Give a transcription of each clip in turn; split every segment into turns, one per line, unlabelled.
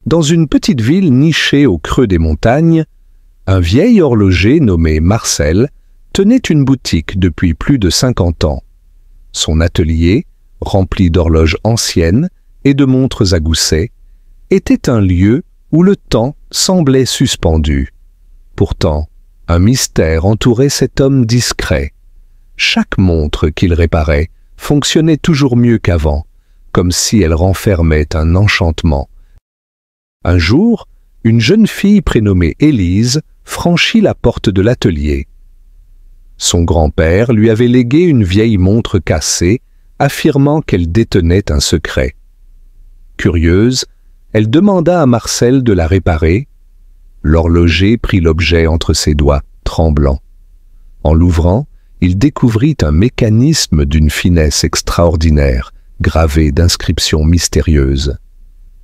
Dans une petite ville nichée au creux des montagnes, un vieil horloger nommé Marcel tenait une boutique depuis plus de 50 ans. Son atelier, rempli d'horloges anciennes et de montres à gousset, était un lieu où le temps semblait suspendu. Pourtant, un mystère entourait cet homme discret. Chaque montre qu'il réparait fonctionnait toujours mieux qu'avant, comme si elle renfermait un enchantement. Un jour, une jeune fille prénommée Élise franchit la porte de l'atelier. Son grand-père lui avait légué une vieille montre cassée, affirmant qu'elle détenait un secret. Curieuse, elle demanda à Marcel de la réparer. L'horloger prit l'objet entre ses doigts, tremblant. En l'ouvrant, il découvrit un mécanisme d'une finesse extraordinaire, gravé d'inscriptions mystérieuses.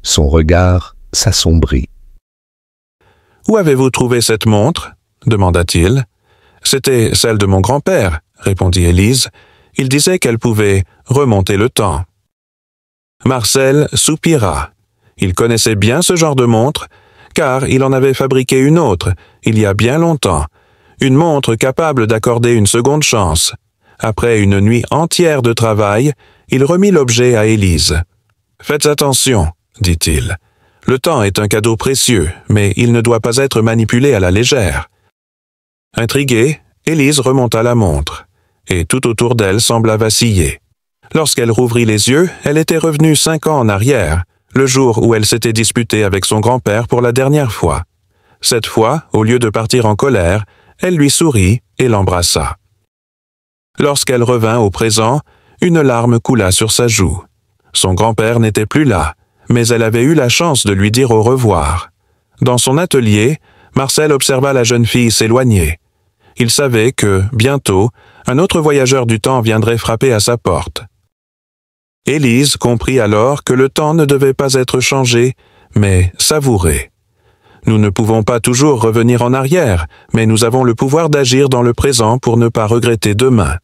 Son regard s'assombrit.
« Où avez-vous trouvé cette montre ?» demanda-t-il. « C'était celle de mon grand-père, » répondit Élise. « Il disait qu'elle pouvait remonter le temps. » Marcel soupira. Il connaissait bien ce genre de montre, car il en avait fabriqué une autre, il y a bien longtemps, une montre capable d'accorder une seconde chance. Après une nuit entière de travail, il remit l'objet à Élise. « Faites attention, » dit-il. « Le temps est un cadeau précieux, mais il ne doit pas être manipulé à la légère. » Intriguée, Élise remonta la montre, et tout autour d'elle sembla vaciller. Lorsqu'elle rouvrit les yeux, elle était revenue 5 ans en arrière, le jour où elle s'était disputée avec son grand-père pour la dernière fois. Cette fois, au lieu de partir en colère, elle lui sourit et l'embrassa. Lorsqu'elle revint au présent, une larme coula sur sa joue. Son grand-père n'était plus là, mais elle avait eu la chance de lui dire au revoir. Dans son atelier, Marcel observa la jeune fille s'éloigner. Il savait que, bientôt, un autre voyageur du temps viendrait frapper à sa porte. Élise comprit alors que le temps ne devait pas être changé, mais savouré. Nous ne pouvons pas toujours revenir en arrière, mais nous avons le pouvoir d'agir dans le présent pour ne pas regretter demain.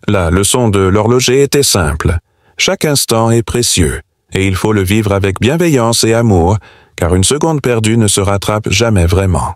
La leçon de l'horloger était simple. Chaque instant est précieux, et il faut le vivre avec bienveillance et amour, car une seconde perdue ne se rattrape jamais vraiment.